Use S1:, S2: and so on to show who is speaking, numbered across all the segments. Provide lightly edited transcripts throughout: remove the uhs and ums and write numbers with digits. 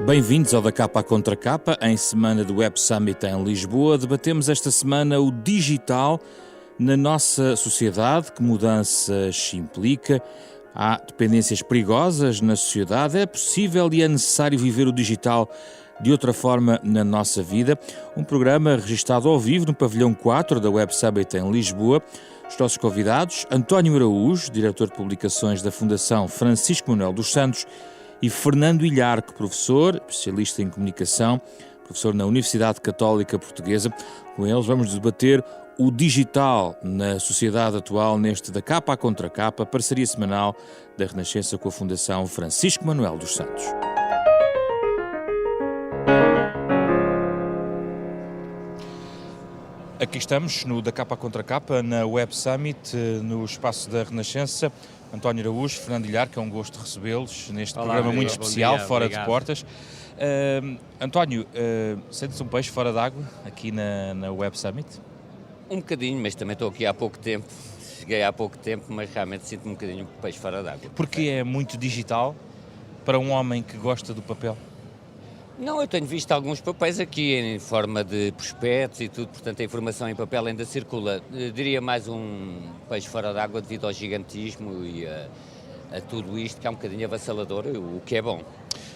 S1: Bem-vindos ao Da Capa à Contra Capa. Em semana do Web Summit em Lisboa, debatemos esta semana o digital na nossa sociedade, que mudanças implica. Há dependências perigosas na sociedade. É possível e é necessário viver o digital de outra forma na nossa vida. Um programa registado ao vivo no pavilhão 4 da Web Summit em Lisboa. Os nossos convidados, António Araújo, diretor de publicações da Fundação Francisco Manuel dos Santos, e Fernando Ilharco, professor, especialista em comunicação, professor na Universidade Católica Portuguesa. Com eles vamos debater o digital na sociedade atual neste Da Capa à Contra Capa, parceria semanal da Renascença com a Fundação Francisco Manuel dos Santos. Aqui estamos no Da Capa à Contra Capa, na Web Summit, no espaço da Renascença. António Araújo, Fernando Ilharco, é um gosto recebê-los neste programa muito especial, fora obrigado. De portas. António, sente-se um peixe fora d'água aqui na Web Summit?
S2: Um bocadinho, mas também estou aqui há pouco tempo. Cheguei há pouco tempo, mas realmente sinto-me um bocadinho peixe fora d'água.
S1: Porque é muito digital para um homem que gosta do papel?
S2: Não, eu tenho visto alguns papéis aqui em forma de prospectos e tudo, portanto a informação em papel ainda circula. Eu diria mais um peixe fora d'água devido ao gigantismo e a tudo isto que é um bocadinho avassalador, o que é bom.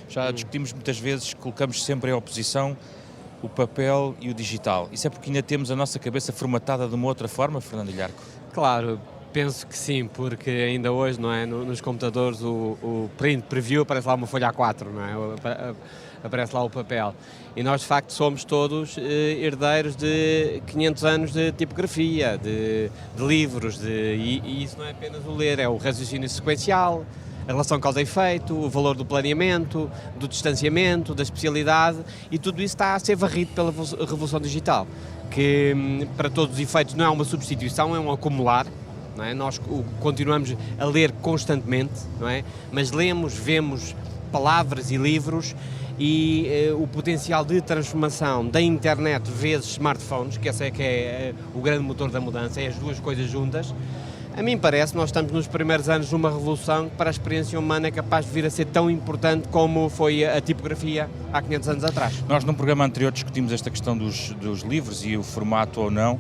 S1: Já discutimos muitas vezes, colocamos sempre em oposição o papel e o digital. Isso é porque ainda temos a nossa cabeça formatada de uma outra forma, Fernando Ilharco?
S3: Claro, penso que sim, porque ainda hoje, não é, nos computadores o print preview aparece lá uma folha A4, não é? Aparece lá o papel. E nós, de facto, somos todos herdeiros de 500 anos de tipografia, de livros, e isso não é apenas o ler, é o raciocínio sequencial, a relação causa e efeito, o valor do planeamento, do distanciamento, da especialidade, e tudo isso está a ser varrido pela revolução digital, que para todos os efeitos não é uma substituição, é um acumular. Não é? Nós continuamos a ler constantemente, não é? Mas lemos, vemos palavras e livros e o potencial de transformação da internet vezes smartphones, que esse é que é o grande motor da mudança, é as duas coisas juntas. A mim parece que nós estamos nos primeiros anos de uma revolução que para a experiência humana é capaz de vir a ser tão importante como foi a tipografia há 500 anos atrás.
S1: Nós num programa anterior discutimos esta questão dos livros e o formato ou não.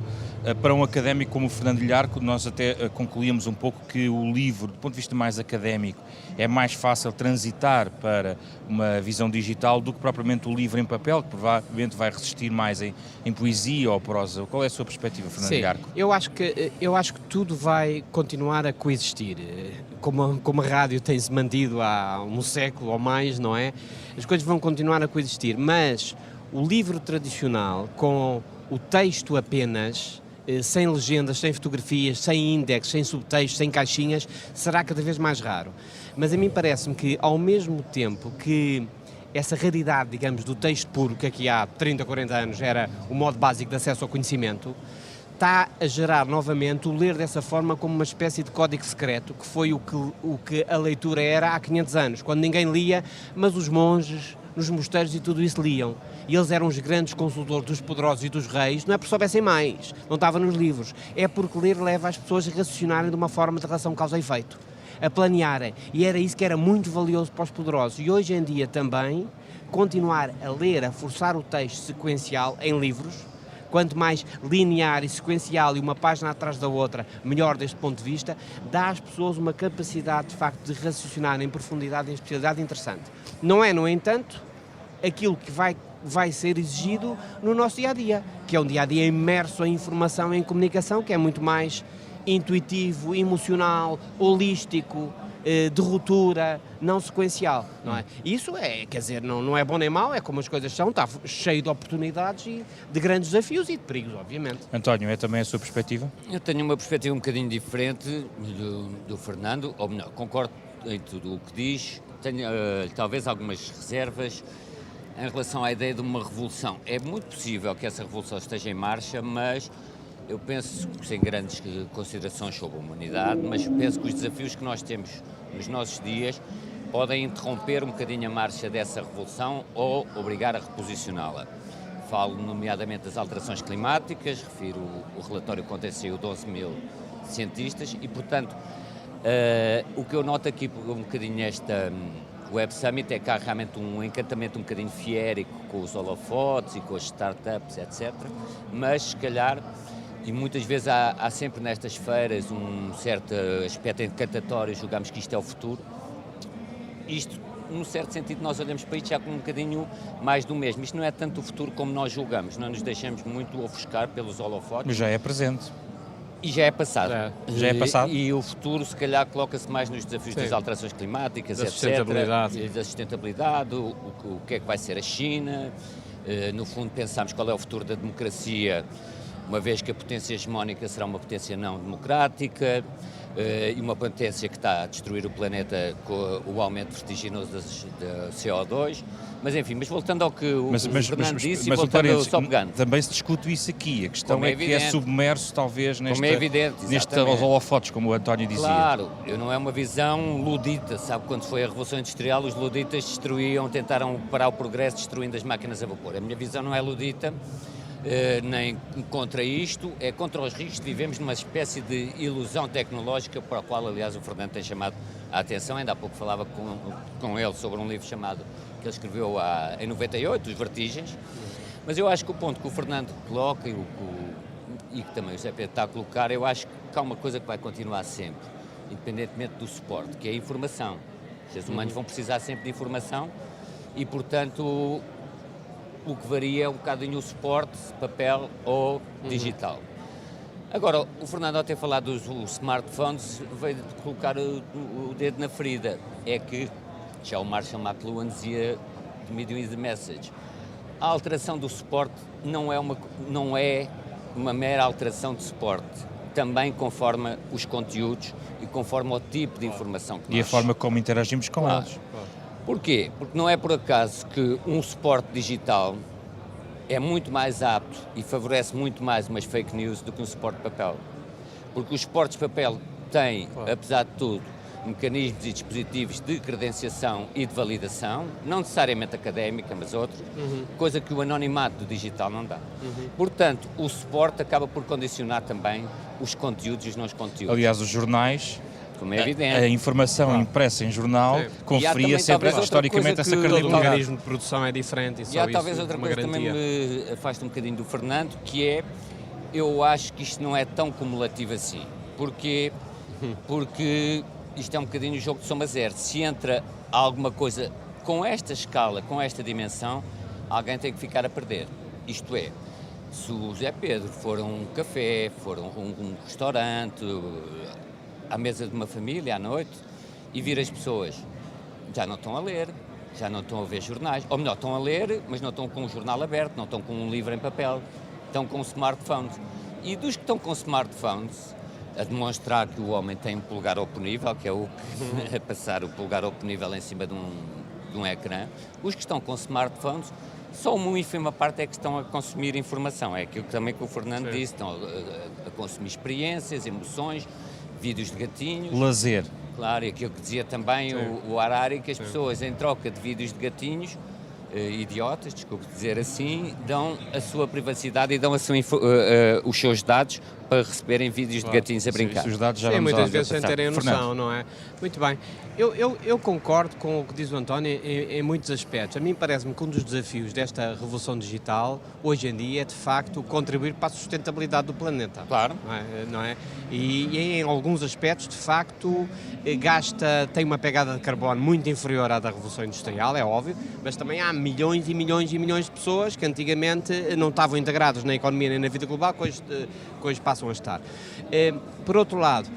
S1: Para um académico como o Fernando Ilharco, nós até concluímos um pouco que o livro, do ponto de vista mais académico, é mais fácil transitar para uma visão digital do que propriamente o livro em papel, que provavelmente vai resistir mais em poesia ou prosa. Qual é a sua perspectiva, Fernando Ilharco?
S3: Eu acho que tudo vai continuar a coexistir. Como a rádio tem-se mantido há um século ou mais, não é? As coisas vão continuar a coexistir, mas o livro tradicional, com o texto apenas, sem legendas, sem fotografias, sem índex, sem subtextos, sem caixinhas, será cada vez mais raro. Mas a mim parece-me que, ao mesmo tempo que essa raridade, digamos, do texto puro, que aqui há 30, 40 anos era o modo básico de acesso ao conhecimento, está a gerar novamente o ler dessa forma como uma espécie de código secreto, que foi o que a leitura era há 500 anos, quando ninguém lia, mas os monges nos mosteiros e tudo isso liam. E eles eram os grandes consultores dos poderosos e dos reis, não é porque soubessem mais, não estava nos livros, é porque ler leva as pessoas a raciocinarem de uma forma de relação causa e efeito, a planearem, e era isso que era muito valioso para os poderosos. E hoje em dia também, continuar a ler, a forçar o texto sequencial em livros, quanto mais linear e sequencial e uma página atrás da outra, melhor deste ponto de vista, dá às pessoas uma capacidade, de facto, de raciocinar em profundidade e em especialidade interessante. Não é, no entanto, aquilo que vai ser exigido no nosso dia-a-dia, que é um dia-a-dia imerso em informação e em comunicação, que é muito mais intuitivo, emocional, holístico, de ruptura, não sequencial, não é? Isso é, quer dizer, não é bom nem mau, é como as coisas são, está cheio de oportunidades e de grandes desafios e de perigos, obviamente.
S1: António, é também a sua perspectiva?
S2: Eu tenho uma perspectiva um bocadinho diferente do Fernando, ou melhor, concordo em tudo o que diz, tenho talvez algumas reservas em relação à ideia de uma revolução. É muito possível que essa revolução esteja em marcha, mas eu penso, sem grandes considerações sobre a humanidade, mas penso que os desafios que nós temos nos nossos dias podem interromper um bocadinho a marcha dessa revolução ou obrigar a reposicioná-la. Falo nomeadamente das alterações climáticas, refiro o relatório que ontem saiu de 11 mil cientistas e, portanto, o que eu noto aqui um bocadinho O Web Summit é cá realmente um encantamento um bocadinho fiérico com os holofotes e com as startups, etc. Mas, se calhar, e muitas vezes há sempre nestas feiras um certo aspecto encantatório, julgamos que isto é o futuro. Isto, num certo sentido, nós olhamos para isto já como um bocadinho mais do mesmo. Isto não é tanto o futuro como nós julgamos, não nos deixamos muito ofuscar pelos holofotes.
S1: Mas já é presente.
S2: E já é passado.
S1: Já é passado.
S2: E o futuro, se calhar, coloca-se mais nos desafios das alterações climáticas,
S3: da
S2: etc.
S3: sustentabilidade.
S2: Da sustentabilidade, o que é que vai ser a China. No fundo, pensamos qual é o futuro da democracia, uma vez que a potência hegemónica será uma potência não democrática e uma potência que está a destruir o planeta com o aumento vertiginoso da CO2. Mas enfim, voltando ao que o Fernando disse e voltando só pegando.
S1: Também se discute isso aqui, a questão é que é submerso talvez nestes holofotes, como o António dizia.
S2: Claro, não é uma visão ludita, sabe, quando foi a Revolução Industrial os luditas tentaram parar o progresso destruindo as máquinas a vapor. A minha visão não é ludita, nem contra isto, é contra os riscos de vivemos numa espécie de ilusão tecnológica para a qual, aliás, o Fernando tem chamado a atenção. Ainda há pouco falava com ele sobre um livro chamado, que ele escreveu em 98, Os Vertigens, mas eu acho que o ponto que o Fernando coloca e que também o José Pedro está a colocar, eu acho que há uma coisa que vai continuar sempre, independentemente do suporte, que é a informação. Os seres humanos vão precisar sempre de informação e, portanto, o que varia é um bocadinho o suporte, papel ou digital. Agora, o Fernando, ao ter falado dos smartphones, veio de colocar o dedo na ferida. É que, já o Marshall McLuhan dizia, the medium is the message. A alteração do suporte não é uma mera alteração de suporte, também conforme os conteúdos e conforme o tipo de informação que nós...
S1: E a forma como interagimos com eles.
S2: Porquê? Porque não é por acaso que um suporte digital é muito mais apto e favorece muito mais umas fake news do que um suporte de papel. Porque os suportes de papel têm, apesar de tudo, mecanismos e dispositivos de credenciação e de validação, não necessariamente académica, mas outros, coisa que o anonimato do digital não dá. Portanto, o suporte acaba por condicionar também os conteúdos e os não conteúdos.
S1: Aliás, os jornais...
S2: Como é evidente.
S1: A informação impressa em jornal conferia sempre historicamente essa credibilidade.
S3: O mecanismo de produção é diferente e
S2: há talvez outra coisa que também me afasta um bocadinho do Fernando, que é, eu acho que isto não é tão cumulativo assim. Porquê? Porque isto é um bocadinho o jogo de soma zero. Se entra alguma coisa com esta escala, com esta dimensão, alguém tem que ficar a perder. Isto é, se o José Pedro for a um café, for a um restaurante, à mesa de uma família à noite, e vir as pessoas já não estão a ler, já não estão a ver jornais, ou melhor, estão a ler, mas não estão com um jornal aberto, não estão com um livro em papel, estão com smartphones. E dos que estão com smartphones, a demonstrar que o homem tem um polegar oponível, que é o que passar o polegar oponível em cima de um ecrã, os que estão com smartphones, só uma ínfima parte é que estão a consumir informação. É aquilo também que o Fernando disse, estão a consumir experiências, emoções, vídeos de gatinhos.
S1: Lazer.
S2: Claro, e aquilo que dizia também o Harari, que as pessoas, em troca de vídeos de gatinhos, idiotas, desculpe dizer assim, dão a sua privacidade e dão os seus dados para receberem vídeos de gatinhos a brincar.
S1: Os dados já vamos
S3: muitas vezes sem terem a noção, não é? Muito bem. Eu concordo com o que diz o António em muitos aspectos. A mim parece-me que um dos desafios desta revolução digital, hoje em dia, é de facto contribuir para a sustentabilidade do planeta.
S2: Claro.
S3: Não é? E em alguns aspectos, de facto, tem uma pegada de carbono muito inferior à da revolução industrial, é óbvio, mas também há milhões e milhões e milhões de pessoas que antigamente não estavam integrados na economia nem na vida global, que hoje passam a estar. Por outro lado,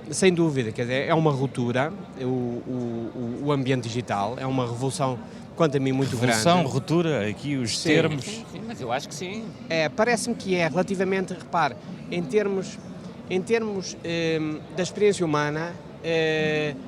S3: sem dúvida, quer dizer, é uma ruptura, o ambiente digital, é uma revolução, quanto a mim, muito grande.
S1: Revolução, ruptura, aqui os termos...
S2: Sim, mas eu acho que sim.
S3: Parece-me que é relativamente, repare, em termos da experiência humana,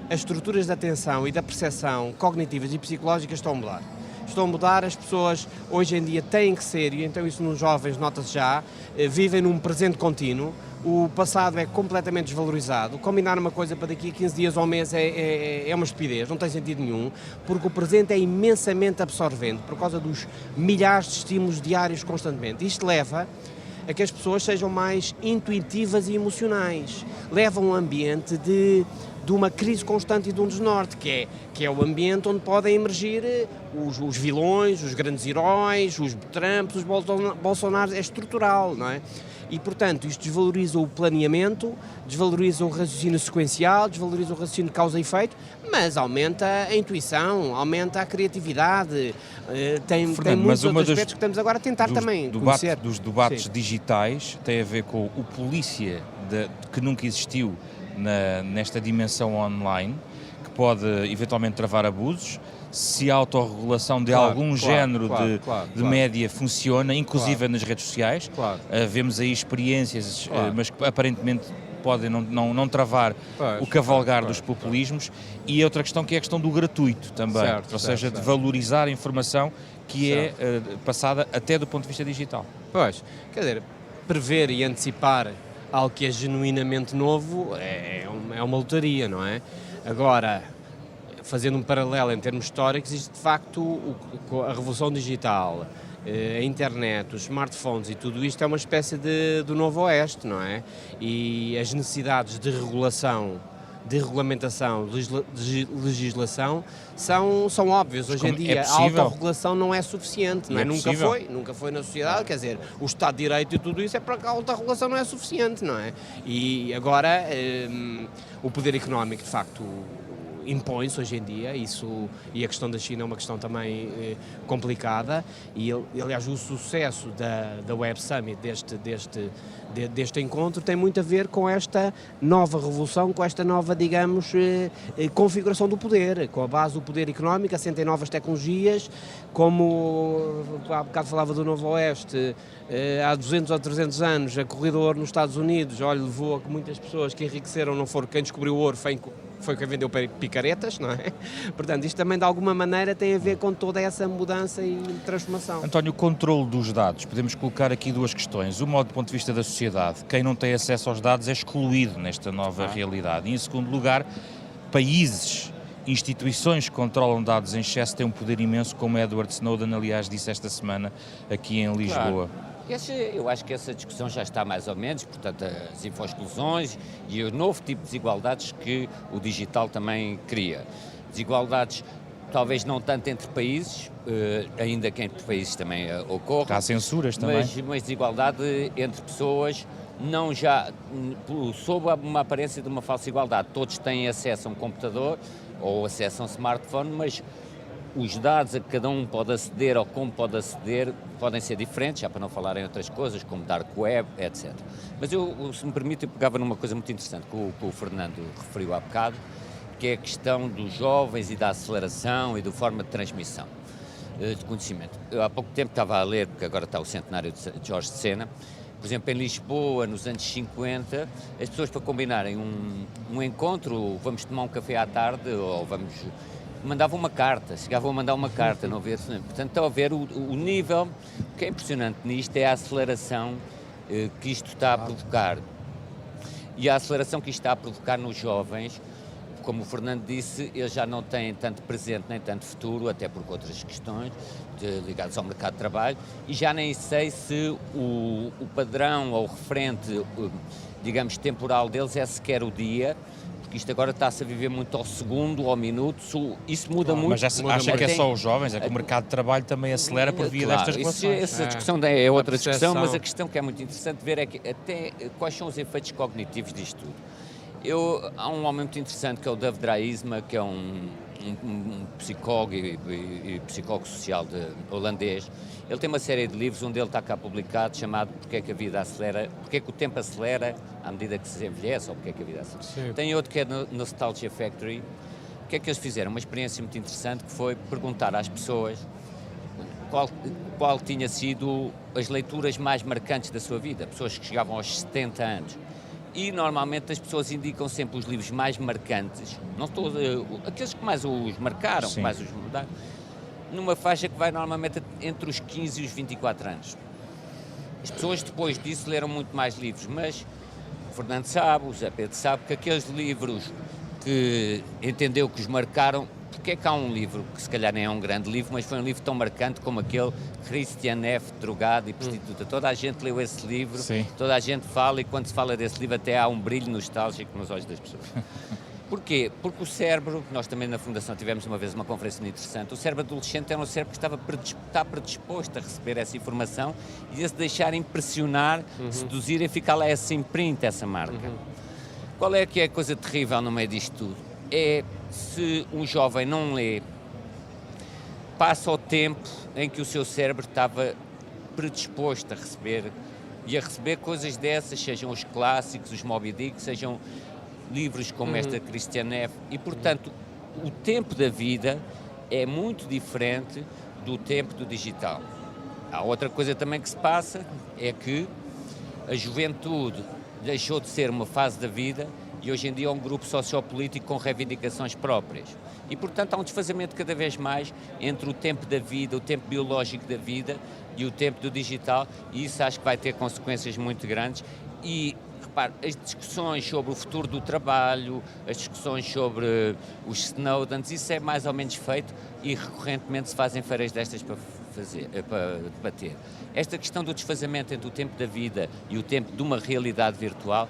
S3: as estruturas de atenção e da percepção cognitivas e psicológicas estão a mudar. Estão a mudar, as pessoas hoje em dia têm que ser, e então isso nos jovens nota-se já, vivem num presente contínuo, o passado é completamente desvalorizado, combinar uma coisa para daqui a 15 dias ou um mês é uma estupidez, não tem sentido nenhum, porque o presente é imensamente absorvente, por causa dos milhares de estímulos diários constantemente. Isto leva a que as pessoas sejam mais intuitivas e emocionais, leva a um ambiente de de uma crise constante e de um desnorte, que é o ambiente onde podem emergir os vilões, os grandes heróis, os Trumps, os Bolsonaros, é estrutural, não é? E, portanto, isto desvaloriza o planeamento, desvaloriza o raciocínio sequencial, desvaloriza o raciocínio de causa e efeito, mas aumenta a intuição, aumenta a criatividade, tem muitos outros aspectos que estamos agora a tentar também conhecer.
S1: Dos debates digitais tem a ver com o polícia que nunca existiu nesta dimensão online, que pode eventualmente travar abusos, se a autorregulação de algum género de média funciona, inclusive nas redes sociais. Vemos aí experiências, mas que aparentemente podem não travar o cavalgar dos populismos. E outra questão que é a questão do gratuito também, ou seja, de valorizar a informação que é passada até do ponto de vista digital.
S3: Pois, quer dizer, prever e antecipar algo que é genuinamente novo é uma lotaria, não é? Agora, fazendo um paralelo em termos históricos, existe de facto a revolução digital, a internet, os smartphones e tudo isto é uma espécie do novo oeste, não é? E as necessidades de regulação, de regulamentação, de legislação são óbvias. Hoje em dia a autorregulação não é suficiente, não é? Nunca foi na sociedade, quer dizer, o Estado de Direito e tudo isso é para que a autorregulação não é suficiente, não é? E agora o poder económico de facto impõe-se hoje em dia, e a questão da China é uma questão também complicada, e aliás o sucesso da Web Summit, deste encontro, tem muito a ver com esta nova revolução, com esta nova, digamos, configuração do poder, com a base do poder económico, assenta em novas tecnologias, como há bocado falava do Novo Oeste, há 200 ou 300 anos, a corrida do ouro nos Estados Unidos, levou a que muitas pessoas que enriqueceram não foram quem descobriu o ouro, foi quem vendeu picaretas, não é? Portanto, isto também de alguma maneira tem a ver com toda essa mudança e transformação.
S1: António, o controle dos dados, podemos colocar aqui duas questões. Uma, do ponto de vista da sociedade, quem não tem acesso aos dados é excluído nesta nova realidade. E em segundo lugar, países, instituições que controlam dados em excesso têm um poder imenso, como Edward Snowden, aliás, disse esta semana aqui em Lisboa.
S2: Eu acho que essa discussão já está mais ou menos, portanto, as infoexclusões e o novo tipo de desigualdades que o digital também cria. Desigualdades talvez não tanto entre países, ainda que entre países também ocorre.
S1: Há censuras também.
S2: Mas desigualdade entre pessoas, não já sob uma aparência de uma falsa igualdade. Todos têm acesso a um computador ou acesso a um smartphone, mas os dados a que cada um pode aceder ou como pode aceder podem ser diferentes, já para não falar em outras coisas, como dark web, etc. Mas se me permite, eu pegava numa coisa muito interessante que o Fernando referiu há bocado, que é a questão dos jovens e da aceleração e da forma de transmissão de conhecimento. Eu há pouco tempo estava a ler, porque agora está o centenário de Jorge de Sena, por exemplo, em Lisboa, nos anos 50, as pessoas para combinarem um encontro, vamos tomar um café à tarde, ou mandavam uma carta, chegavam a mandar uma carta, não havia. Portanto, estão a ver o nível. O que é impressionante nisto é a aceleração que isto está a provocar. E a aceleração que isto está a provocar nos jovens, como o Fernando disse, eles já não têm tanto presente nem tanto futuro, até por outras questões ligadas ao mercado de trabalho, e já nem sei se o padrão ou o referente, digamos, temporal deles é sequer o dia, porque isto agora está-se a viver muito ao segundo, ao minuto, isso muda muito.
S1: Mas acha que é só os jovens, é que o mercado de trabalho também acelera por via destas relações.
S2: Essa discussão é outra discussão, mas a questão que é muito interessante ver é que até quais são os efeitos cognitivos disto tudo. Há um homem muito interessante que é o David Draaisma, que é um psicólogo e psicólogo social holandês. Ele tem uma série de livros, um deles está cá publicado, chamado Porque é que a vida acelera, porque é que o tempo acelera à medida que se envelhece, ou porque é que a vida acelera. Sim. Tem outro que é Nostalgia Factory. O que é que eles fizeram? Uma experiência muito interessante que foi perguntar às pessoas qual tinha sido as leituras mais marcantes da sua vida, pessoas que chegavam aos 70 anos. E normalmente as pessoas indicam sempre os livros mais marcantes, não todos, aqueles que mais os marcaram, que mais os mudaram, numa faixa que vai normalmente entre os 15 e os 24 anos. As pessoas depois disso leram muito mais livros, mas o Fernando sabe, o Zé Pedro sabe que aqueles livros que entendeu que os marcaram, porque é que há um livro que se calhar nem é um grande livro, mas foi um livro tão marcante como aquele Christian F. Drogado e Prostituta. Toda a gente leu esse livro, toda a gente fala, e quando se fala desse livro até há um brilho nostálgico nos olhos das pessoas. Porquê? Porque o cérebro, nós também na Fundação tivemos uma vez uma conferência muito interessante, o cérebro adolescente é um cérebro que está predisposto a receber essa informação e a se deixar impressionar, seduzir e ficar lá essa imprint, essa marca. Qual é que é a coisa terrível no meio disto tudo? É se um jovem não lê, passa o tempo em que o seu cérebro estava predisposto a receber coisas dessas, sejam os clássicos, os Moby Dick, sejam livros como esta Christiane F. E, portanto, o tempo da vida é muito diferente do tempo do digital. Há outra coisa também que se passa, é que a juventude deixou de ser uma fase da vida e hoje em dia é um grupo sociopolítico com reivindicações próprias. E, portanto, há um desfazamento cada vez mais entre o tempo da vida, o tempo biológico da vida e o tempo do digital, e isso acho que vai ter consequências muito grandes. E, repare, as discussões sobre o futuro do trabalho, as discussões sobre os Snowdens, isso é mais ou menos feito e recorrentemente se fazem feiras destas para debater. Esta questão do desfazamento entre o tempo da vida e o tempo de uma realidade virtual,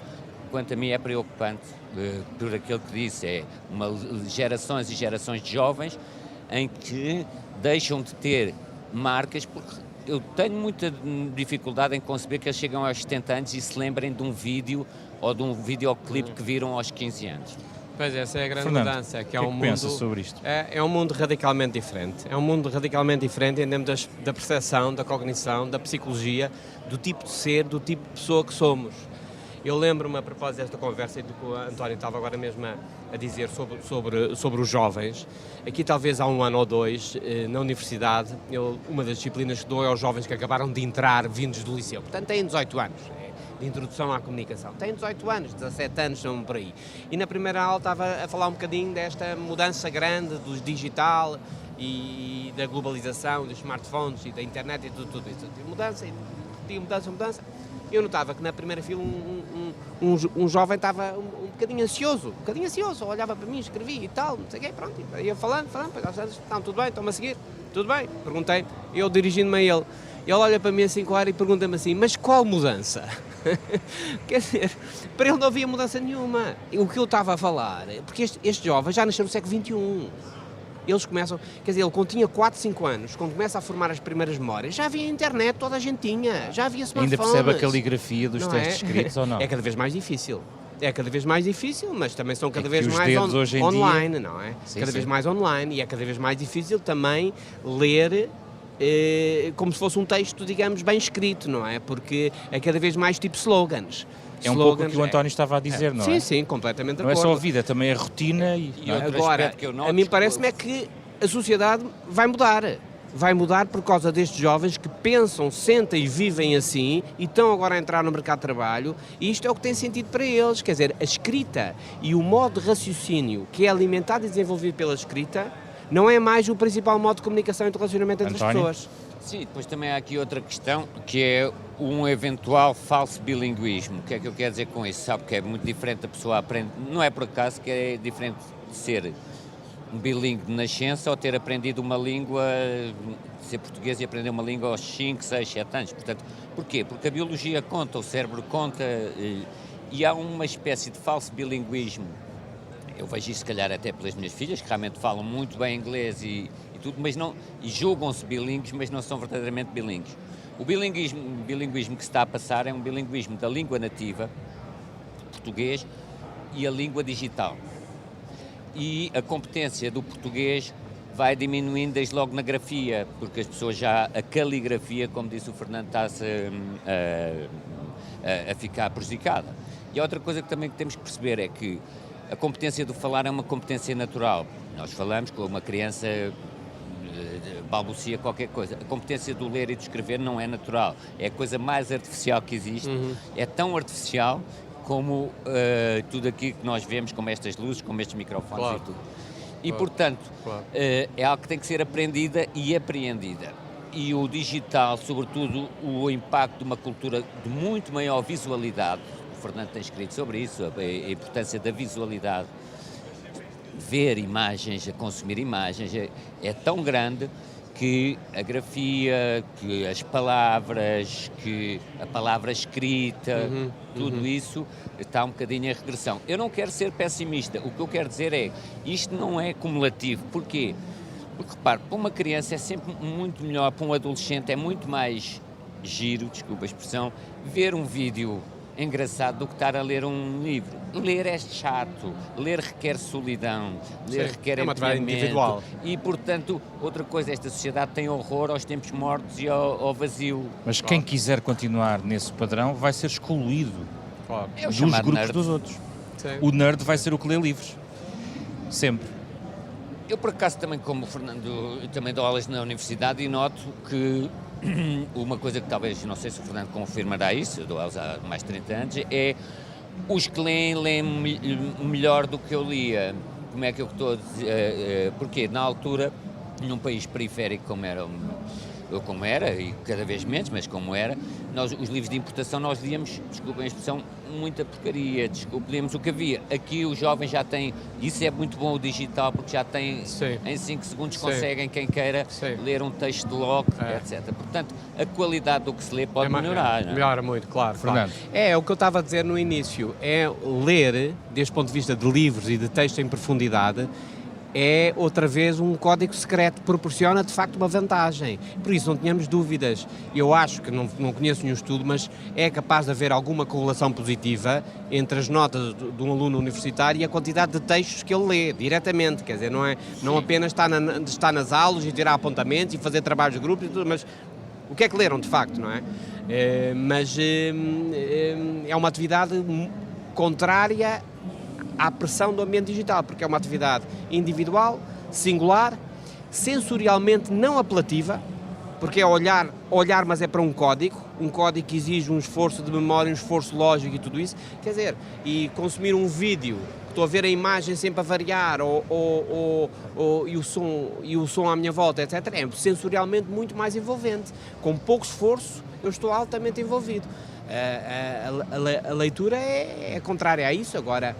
S2: quanto a mim, é preocupante, por aquilo que disse, é gerações e gerações de jovens em que deixam de ter marcas, porque eu tenho muita dificuldade em conceber que eles chegam aos 70 anos e se lembrem de um vídeo ou de um videoclipe que viram aos 15 anos.
S3: Pois essa é a grande
S1: Fernando,
S3: mudança, que é
S1: o
S3: um
S1: que
S3: mundo...
S1: pensas sobre isto?
S3: É um mundo radicalmente diferente. É um mundo radicalmente diferente em termos da percepção, da cognição, da psicologia, do tipo de ser, do tipo de pessoa que somos. Eu lembro-me, a propósito desta conversa, do que o António estava agora mesmo a dizer sobre os jovens. Aqui, talvez há um ano ou dois, na universidade, uma das disciplinas que dou é aos jovens que acabaram de entrar vindos do liceu. Portanto, têm 18 anos, de introdução à comunicação. Têm 18 anos, 17 anos, são por aí. E na primeira aula estava a falar um bocadinho desta mudança grande do digital e da globalização, dos smartphones e da internet e tudo isso. Mudança. Eu notava que na primeira fila um jovem estava um bocadinho ansioso, olhava para mim, escrevia e tal, não sei o quê, pronto, ia falando, então, tudo bem, estão-me a seguir? Tudo bem? Perguntei, eu dirigindo-me a ele. Ele olha para mim assim, claro, e pergunta-me assim, mas qual mudança? Quer dizer, para ele não havia mudança nenhuma. O que eu estava a falar, porque este jovem já nasceu no século XXI. Eles começam, quer dizer, ele quando tinha 4, 5 anos, quando começa a formar as primeiras memórias, já havia internet, toda a gente tinha, já havia smartphones.
S1: Ainda percebe a caligrafia dos textos escritos ou não?
S3: É cada vez mais difícil. É cada vez mais difícil, mas também são cada vez
S1: os
S3: mais
S1: dedos hoje em
S3: online,
S1: dia...
S3: não é?
S1: Sim,
S3: cada
S1: sim.
S3: vez mais online e é cada vez mais difícil também ler como se fosse um texto, digamos, bem escrito, não é? Porque é cada vez mais tipo slogans.
S1: É um pouco o que o António estava a dizer, não é?
S3: Sim, completamente de
S1: não
S3: acordo.
S1: Não é só a vida, também a rotina e
S3: Agora, a mim parece-me é que a sociedade vai mudar. Vai mudar por causa destes jovens que pensam, sentem e vivem assim e estão agora a entrar no mercado de trabalho e isto é o que tem sentido para eles. Quer dizer, a escrita e o modo de raciocínio que é alimentado e desenvolvido pela escrita não é mais o principal modo de comunicação e de relacionamento entre
S1: António?
S3: as pessoas.
S2: Sim, depois também há aqui outra questão, que é um eventual falso bilinguismo. O que é que eu quero dizer com isso? Sabe que é muito diferente, a pessoa aprende, não é por acaso que é diferente de ser um bilingue de nascença ou ter aprendido uma língua, ser português e aprender uma língua aos 5, 6, 7 anos. Portanto, porquê? Porque a biologia conta, o cérebro conta e há uma espécie de falso bilinguismo. Eu vejo isso, se calhar, até pelas minhas filhas, que realmente falam muito bem inglês e tudo, mas não, e julgam-se bilíngues, mas não são verdadeiramente bilíngues. O bilinguismo que se está a passar é um bilinguismo da língua nativa, português, e a língua digital. E a competência do português vai diminuindo desde logo na grafia, porque as pessoas já, a caligrafia, como disse o Fernando, está-se a ficar prejudicada. E a outra coisa que também temos que perceber é que a competência do falar é uma competência natural. Nós falamos com uma criança, balbucia qualquer coisa. A competência do ler e de escrever não é natural. É a coisa mais artificial que existe. É tão artificial como tudo aqui que nós vemos, como estas luzes, como estes microfones, claro. E tudo. E, portanto, claro. É algo que tem que ser aprendida e apreendida. E o digital, sobretudo, o impacto de uma cultura de muito maior visualidade, o Fernando tem escrito sobre isso, a importância da visualidade, ver imagens, a consumir imagens, é tão grande que a grafia, que as palavras, que a palavra escrita, tudo isso está um bocadinho em regressão. Eu não quero ser pessimista, o que eu quero dizer é, isto não é cumulativo. Porquê? Porque, repare, para uma criança é sempre muito melhor, para um adolescente é muito mais giro, desculpa a expressão, ver um vídeo engraçado do que estar a ler um livro. Ler é chato, ler requer solidão, ler requer
S3: uma atividade individual.
S2: E, portanto, outra coisa, esta sociedade tem horror aos tempos mortos e ao vazio.
S1: Mas quem quiser continuar nesse padrão vai ser excluído
S2: É o
S1: dos
S2: chamado
S1: grupos
S2: nerd.
S1: dos outros.
S3: Sim.
S1: O nerd vai ser o que lê livros. Sempre.
S2: Eu, por acaso, também como o Fernando, eu também dou aulas na universidade e noto que uma coisa que talvez, não sei se o Fernando confirmará isso, eu dou aulas há mais de 30 anos, é os que leem melhor do que eu lia. Como é que eu estou a dizer? Porque na altura, num país periférico como era, e cada vez menos, mas como era, os livros de importação nós líamos, desculpem a expressão, muita porcaria, líamos o que havia. Aqui os jovens já têm, isso é muito bom o digital, porque já têm, em 5 segundos conseguem, quem queira, ler um texto de Locke, etc. Portanto, a qualidade do que se lê pode melhorar. Não é?
S3: Melhora muito, claro.
S1: Fernando.
S3: É o que eu estava a dizer no início, é ler, desde o ponto de vista de livros e de texto em profundidade, é outra vez um código secreto que proporciona de facto uma vantagem. Por isso não tínhamos dúvidas. Eu acho que não conheço nenhum estudo, mas é capaz de haver alguma correlação positiva entre as notas de um aluno universitário e a quantidade de textos que ele lê diretamente. Quer dizer, não apenas estar nas aulas e tirar apontamentos e fazer trabalhos de grupo e tudo, mas o que é que leram de facto, não é? É uma atividade contrária à pressão do ambiente digital, porque é uma atividade individual, singular, sensorialmente não apelativa, porque é olhar, mas é para um código que exige um esforço de memória, um esforço lógico e tudo isso, quer dizer, e consumir um vídeo, estou a ver a imagem sempre a variar, e o som à minha volta, etc., é sensorialmente muito mais envolvente, com pouco esforço eu estou altamente envolvido. A leitura é contrária a isso. Agora,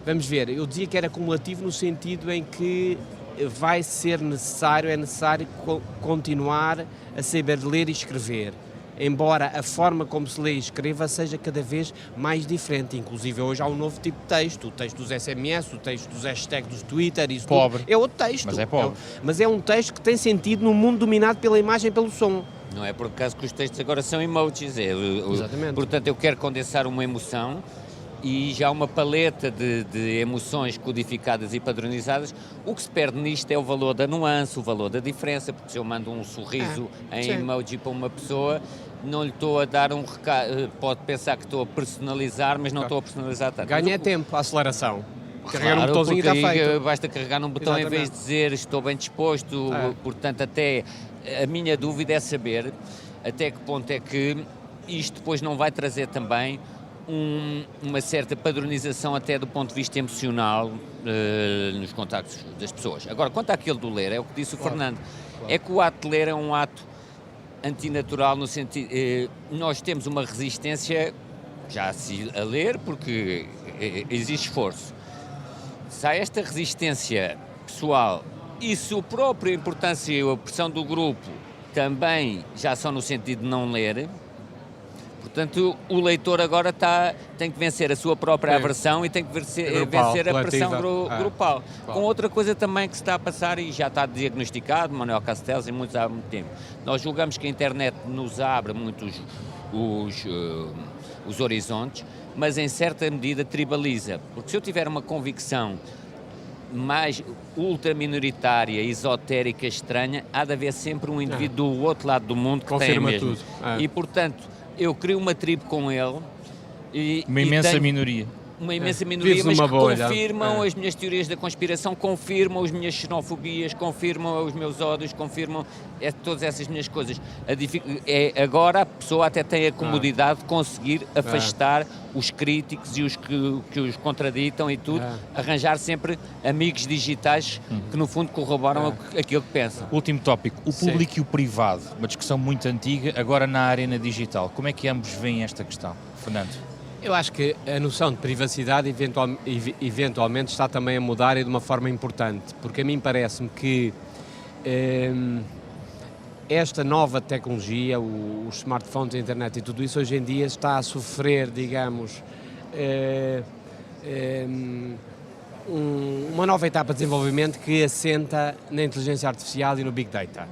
S3: vamos ver, eu dizia que era cumulativo no sentido em que é necessário continuar a saber ler e escrever, embora a forma como se lê e escreva seja cada vez mais diferente. Inclusive hoje há um novo tipo de texto, o texto dos SMS, o texto dos hashtags do Twitter, isso
S1: pobre.
S3: Tudo. É outro texto.
S1: Mas é pobre.
S3: Mas é um texto que tem sentido num mundo dominado pela imagem e pelo som.
S2: Não é por acaso que os textos agora são emojis.
S3: Exatamente.
S2: Portanto, eu quero condensar uma emoção e já uma paleta de emoções codificadas e padronizadas. O que se perde nisto é o valor da nuance, o valor da diferença, porque se eu mando um sorriso em emoji para uma pessoa, não lhe estou a dar um recado, pode pensar que estou a personalizar, mas não estou a personalizar tanto.
S3: Ganha tempo, a aceleração. Carregar
S2: Claro,
S3: um botãozinho e está feito.
S2: Basta carregar num botão em vez de dizer estou bem disposto, portanto até a minha dúvida é saber até que ponto é que isto depois não vai trazer também uma certa padronização até do ponto de vista emocional nos contactos das pessoas. Agora, quanto àquele do ler, é o que disse o Fernando, é que o ato de ler é um ato antinatural no sentido, nós temos uma resistência já a ler porque existe esforço. Se há esta resistência pessoal e se a própria importância e a pressão do grupo também já são no sentido de não ler, portanto o leitor agora tem que vencer a sua própria aversão e tem que vencer a pressão grupal. Com outra coisa também que se está a passar e já está diagnosticado, Manuel Castells e muitos há muito tempo, nós julgamos que a internet nos abre muito os horizontes, mas em certa medida tribaliza, porque se eu tiver uma convicção mais ultraminoritária, esotérica, estranha, há de haver sempre um indivíduo do outro lado do mundo que
S3: confirma
S2: tem mesmo.
S3: Tudo.
S2: E portanto, eu crio uma tribo com ele
S1: uma imensa minoria.
S2: Uma imensa minoria, mas que
S3: bolha.
S2: confirmam as minhas teorias da conspiração, confirmam as minhas xenofobias, confirmam os meus ódios, confirmam todas essas minhas coisas. Agora a pessoa até tem a comodidade de conseguir afastar os críticos e os que os contraditam e tudo, arranjar sempre amigos digitais que no fundo corroboram aquilo que pensam.
S1: Último tópico, o público e o privado, uma discussão muito antiga, agora na arena digital. Como é que ambos veem esta questão, Fernando?
S3: Eu acho que a noção de privacidade eventualmente está também a mudar e de uma forma importante, porque a mim parece-me que esta nova tecnologia, os smartphones, a internet e tudo isso, hoje em dia está a sofrer, digamos, uma nova etapa de desenvolvimento que assenta na inteligência artificial e no Big Data.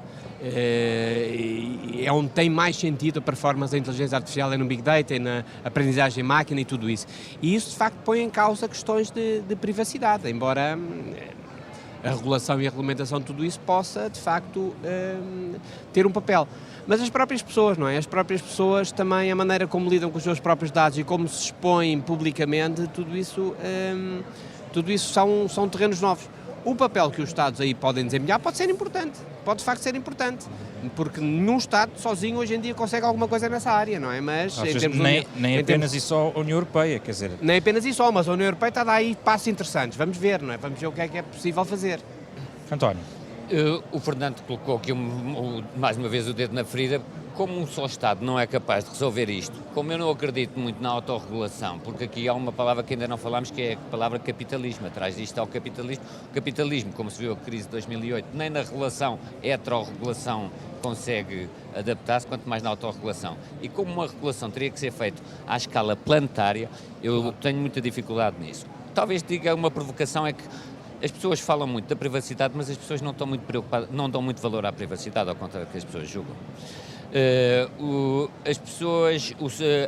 S3: É onde tem mais sentido a performance da inteligência artificial, é no Big Data, é na aprendizagem máquina e tudo isso. E isso, de facto, põe em causa questões de privacidade, embora a regulação e a regulamentação de tudo isso possa, de facto, ter um papel. Mas as próprias pessoas, não é? As próprias pessoas também, a maneira como lidam com os seus próprios dados e como se expõem publicamente, tudo isso são terrenos novos. O papel que os Estados aí podem desempenhar pode ser importante, pode de facto ser importante, porque nenhum Estado sozinho hoje em dia consegue alguma coisa nessa área, não é? Mas
S1: nem apenas e só a União Europeia, quer dizer...
S3: Nem apenas isso, mas a União Europeia está a dar aí passos interessantes, vamos ver, não é? Vamos ver o que é possível fazer.
S1: António.
S2: O Fernando colocou aqui mais uma vez o dedo na ferida. Como um só Estado não é capaz de resolver isto, como eu não acredito muito na autorregulação, porque aqui há uma palavra que ainda não falámos, que é a palavra capitalismo. Atrás disto há o capitalismo. O capitalismo, como se viu a crise de 2008, nem na relação heterorregulação consegue adaptar-se, quanto mais na autorregulação. E como uma regulação teria que ser feita à escala planetária, eu tenho muita dificuldade nisso. Talvez diga uma provocação, é que as pessoas falam muito da privacidade, mas as pessoas não estão muito preocupadas, não dão muito valor à privacidade, ao contrário do que as pessoas julgam.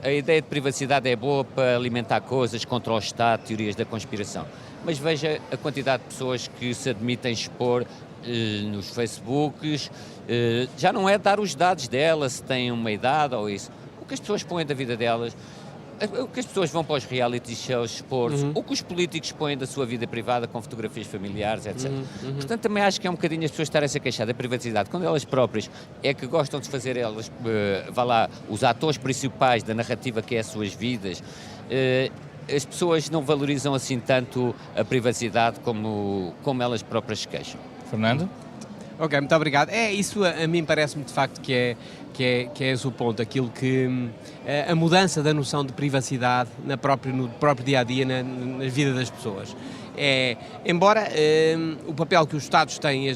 S2: A ideia de privacidade é boa para alimentar coisas contra o Estado, teorias da conspiração, mas veja a quantidade de pessoas que se admitem expor nos Facebooks, já não é dar os dados delas, se têm uma idade ou isso, o que as pessoas põem da vida delas, o que as pessoas vão para os reality shows expor-se, o que os políticos põem da sua vida privada com fotografias familiares, etc. Portanto, também acho que é um bocadinho as pessoas estarem a se queixar da privacidade, quando elas próprias é que gostam de fazer elas, os atores principais da narrativa que é as suas vidas, as pessoas não valorizam assim tanto a privacidade como elas próprias se queixam.
S1: Fernando?
S3: Ok, muito obrigado. Isso a mim parece-me de facto que é esse o ponto, aquilo que a mudança da noção de privacidade no próprio dia-a-dia, na vida das pessoas. Embora o papel que os Estados têm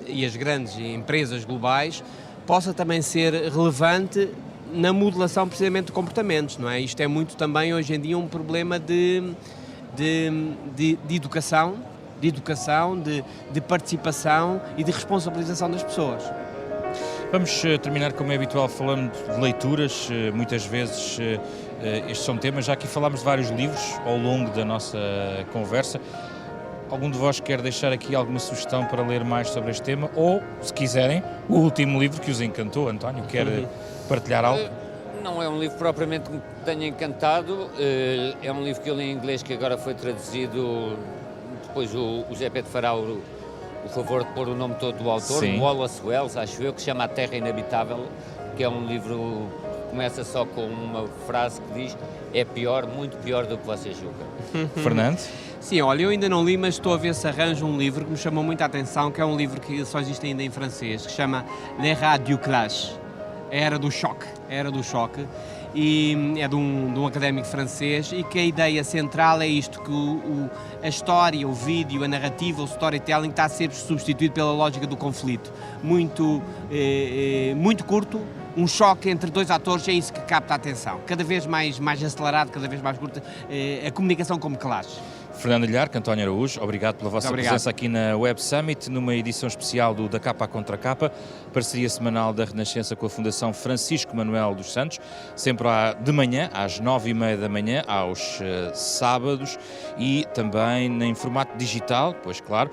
S3: e as grandes empresas globais possa também ser relevante na modelação precisamente de comportamentos, não é? Isto é muito também hoje em dia um problema de educação, de participação e de responsabilização das pessoas.
S1: Vamos terminar, como é habitual, falando de leituras. Muitas vezes estes são temas, já aqui falámos de vários livros ao longo da nossa conversa. Algum de vós quer deixar aqui alguma sugestão para ler mais sobre este tema? Ou, se quiserem, o último livro que os encantou. António, quer partilhar algo?
S2: Não é um livro propriamente que me tenha encantado, é um livro que eu li em inglês, que agora foi traduzido. Depois o José Pedro fará o favor de pôr o nome todo do autor,
S1: Sim.
S2: Wallace Wells, acho eu, que se chama A Terra Inabitável, que é um livro que começa só com uma frase que diz: é pior, muito pior do que você julga.
S1: Fernando?
S3: Sim, olha, eu ainda não li, mas estou a ver se arranjo um livro que me chamou muita atenção, que é um livro que só existe ainda em francês, que se chama L'Era du Clash, a Era do Choque, e é de um académico francês, e que a ideia central é isto, que a história, o vídeo, a narrativa, o storytelling está a ser substituído pela lógica do conflito. Muito curto, um choque entre dois atores, é isso que capta a atenção. Cada vez mais acelerado, cada vez mais curto, a comunicação como clash.
S1: Fernando Ilharque, António Araújo, obrigado pela vossa presença aqui na Web Summit, numa edição especial do Da Capa à Contra Capa, parceria semanal da Renascença com a Fundação Francisco Manuel dos Santos, sempre de manhã, às 9h30 da manhã, aos sábados, e também em formato digital, pois claro,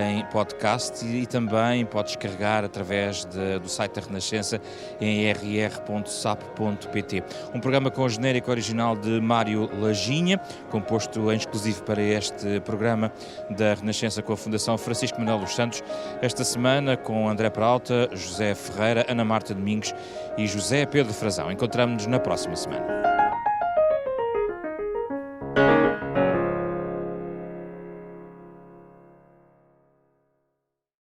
S1: em podcast, e também pode descarregar através do site da Renascença em rr.sap.pt. Um programa com o genérico original de Mário Laginha, composto em exclusivo para este programa da Renascença com a Fundação Francisco Manuel dos Santos, esta semana com André Peralta, José Ferreira, Ana Marta Domingos e José Pedro Frazão. Encontramos-nos na próxima semana.